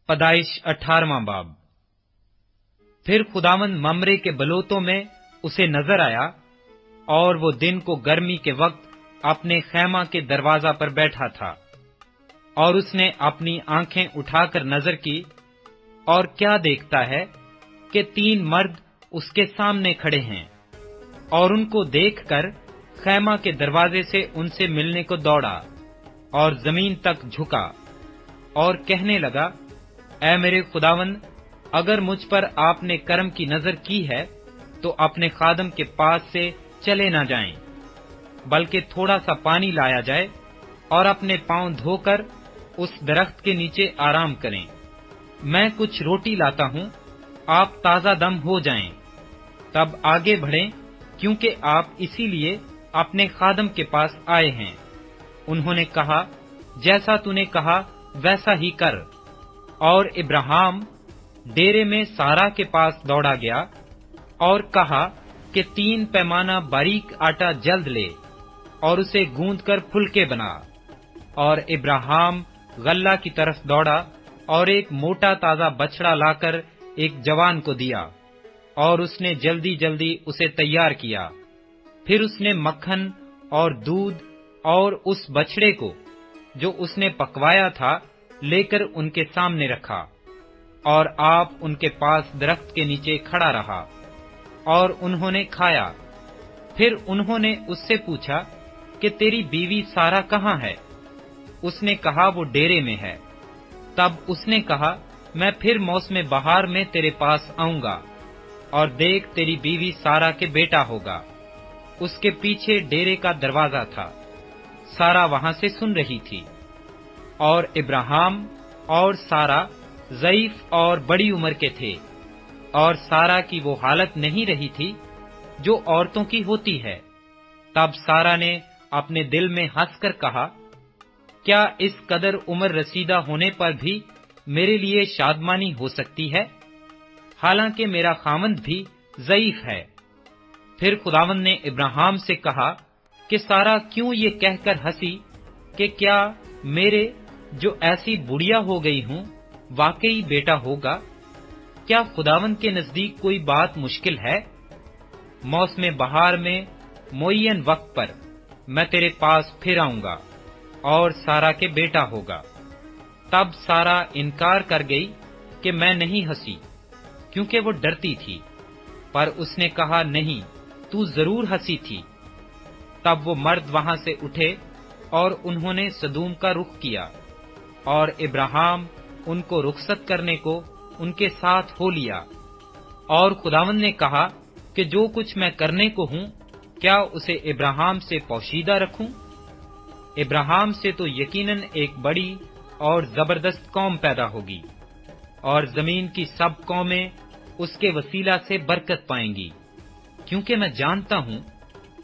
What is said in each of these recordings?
पैदाइश 18वां बाब। फिर खुदावंद ममरे के बलोतों में उसे नजर आया, और वो दिन को गर्मी के वक्त अपने खैमा के दरवाजा पर बैठा था। और उसने अपनी आंखें उठाकर नजर की, और क्या देखता है कि 3 मर्द उसके सामने खड़े हैं, और उनको देखकर खैमा के दरवाजे से उनसे मिलने को दौड़ा और जमीन तक झुका और कहने लगा, ऐ मेरे खुदावंद, अगर मुझ पर आपने करम की नजर की है तो अपने खादम के पास से चले न जाएं, बल्कि थोड़ा सा पानी लाया जाए और अपने पांव धोकर उस दरख्त के नीचे आराम करें। मैं कुछ रोटी लाता हूं, आप ताजा दम हो जाएं, तब आगे बढ़ें, क्योंकि आप इसीलिए अपने खादम के पास आए हैं। उन्होंने कहा, जैसा तूने कहा वैसा ही कर। और इब्राहिम डेरे में सारा के पास दौड़ा गया और कहा कि 3 पैमाना बारीक आटा जल्द ले और उसे गूंदकर फुलके बना। और इब्राहिम गल्ला की तरफ दौड़ा और एक मोटा ताजा बछड़ा लाकर एक जवान को दिया, और उसने जल्दी जल्दी उसे तैयार किया। फिर उसने मक्खन और दूध और उस बछड़े को जो उसने पकवाया था लेकर उनके सामने रखा, और आप उनके पास दरख्त के नीचे खड़ा रहा, और उन्होंने खाया। फिर उन्होंने उससे पूछा कि तेरी बीवी सारा कहाँ है? उसने कहा, वो डेरे में है। तब उसने कहा, मैं फिर मौसम बहार में तेरे पास आऊंगा, और देख तेरी बीवी सारा के बेटा होगा। उसके पीछे डेरे का दरवाजा था। सारा वहां से सुन रही थी, और इब्राहिम और सारा ज़ईफ और बड़ी उम्र के थे, और सारा की वो हालत नहीं रही थी जो औरतों की होती है। तब सारा ने अपने दिल में हंसकर कहा, क्या इस कदर उम्र रसीदा होने पर भी मेरे लिए शादमानी हो सकती है? हालांकि मेरा खामंद भी ज़ईफ है। फिर खुदावंद ने इब्राहिम से कहा कि सारा क्यों ये कहकर हंसी कि क्या मेरे जो ऐसी बुढ़िया हो गई हूं वाकई बेटा होगा? क्या खुदावंद के नजदीक कोई बात मुश्किल है? मौसम बहार में मुअय्यन वक्त पर मैं तेरे पास फिर आऊंगा, और सारा के बेटा होगा। तब सारा इनकार कर गई कि मैं नहीं हंसी, क्योंकि वो डरती थी। पर उसने कहा, नहीं, तू जरूर हंसी थी। तब वो मर्द वहां से उठे और उन्होंने सदूम का रुख किया, और इब्राहिम उनको रुखसत करने को उनके साथ हो लिया। और खुदावंद ने कहा कि जो कुछ मैं करने को हूं, क्या उसे इब्राहिम से पोशीदा रखूं? इब्राहिम से तो यकीनन एक बड़ी और जबरदस्त कौम पैदा होगी, और जमीन की सब कौमें उसके वसीला से बरकत पाएंगी, क्योंकि मैं जानता हूं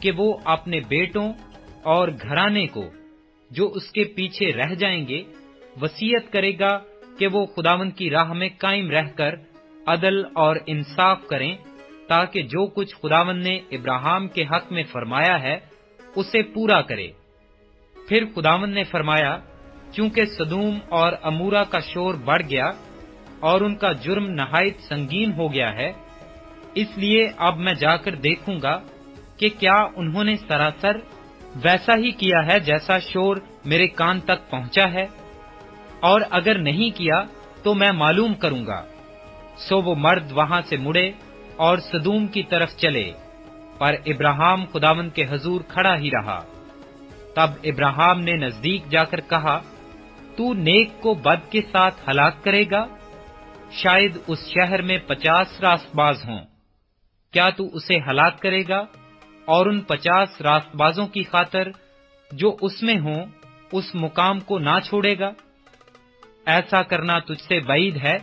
कि वो अपने बेटों और घराने को जो उसके पीछे रह जाएंगे वसीयत करेगा कि वो खुदावंद की राह में कायम रहकर अदल और इंसाफ करें, ताकि जो कुछ खुदावंद ने इब्राहिम के हक में फरमाया है उसे पूरा करे। फिर खुदावंद ने फरमाया, क्योंकि सदूम और अमूरा का शोर बढ़ गया और उनका जुर्म नहायत संगीन हो गया है, इसलिए अब मैं जाकर देखूंगा कि क्या उन्होंने सरासर वैसा ही किया है जैसा शोर मेरे कान तक पहुंचा है, और अगर नहीं किया तो मैं मालूम करूंगा। सो वो मर्द वहां से मुड़े और सदूम की तरफ चले, पर इब्राहिम खुदावंद के हजूर खड़ा ही रहा। तब इब्राहिम ने नजदीक जाकर कहा, तू नेक को बद के साथ हलाक करेगा? शायद उस शहर में 50 रास्तबाज हों, क्या तू उसे हलाक करेगा और उन 50 रास्तबाजों की खातर जो उसमें हों उस मुकाम को ना छोड़ेगा? ऐसा करना तुझसे बईद है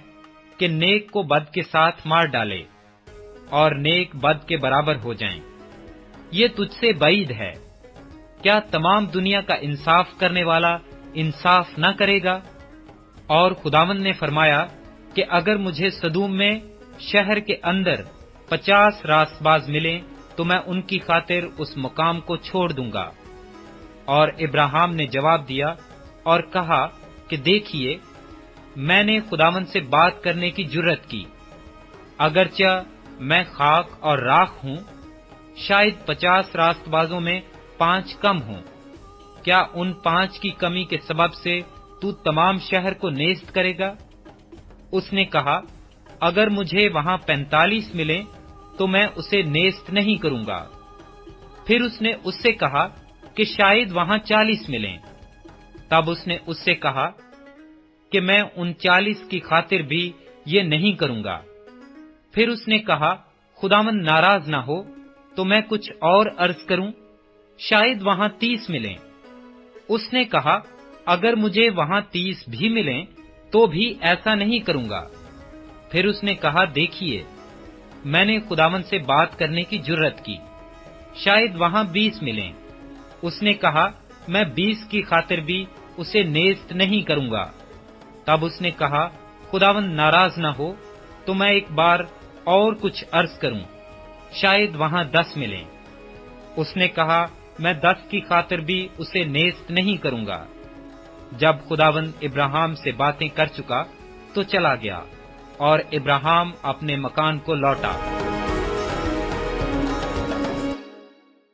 कि नेक को बद के साथ मार डाले और नेक बद के बराबर हो जाएं। ये तुझसे बईद है। क्या तमाम दुनिया का इंसाफ करने वाला इंसाफ न करेगा? और खुदावंद ने फरमाया कि अगर मुझे सदूम में शहर के अंदर 50 रास्तबाज मिले तो मैं उनकी खातिर उस मुकाम को छोड़ दूंगा। और इब्राहिम ने जवाब दिया और कहा कि देखिए, میں نے خداوند سے بات کرنے کی جرت کی، اگرچہ میں خاک اور راکھ ہوں، شاید 50 راست بازوں میں 5 کم ہوں، کیا ان 5 کی کمی کے سبب سے تو تمام شہر کو نیست کرے گا؟ اس نے کہا، اگر مجھے وہاں 45 ملیں تو میں اسے نیست نہیں کروں گا۔ پھر اس نے اس سے کہا کہ شاید وہاں 40 ملیں۔ تب اس نے اس سے کہا کہ میں ان 40 کی خاطر بھی یہ نہیں کروں گا۔ پھر اس نے کہا، خداوند ناراض نہ ہو تو میں کچھ اور عرض کروں، شاید وہاں 30 ملیں۔ اس نے کہا، اگر مجھے وہاں 30 بھی ملیں تو بھی ایسا نہیں کروں گا۔ پھر اس نے کہا، دیکھیے، میں نے خداوند سے بات کرنے کی جرت کی، شاید وہاں 20 ملیں۔ اس نے کہا، میں 20 کی خاطر بھی اسے نیست نہیں کروں گا۔ تب اس نے کہا، خداوند ناراض نہ ہو تو میں ایک بار اور کچھ عرض کروں، شاید وہاں 10 ملیں۔ اس نے کہا، میں 10 کی خاطر بھی اسے نیست نہیں کروں گا۔ جب خداوند ابراہیم سے باتیں کر چکا تو چلا گیا، اور ابراہیم اپنے مکان کو لوٹا۔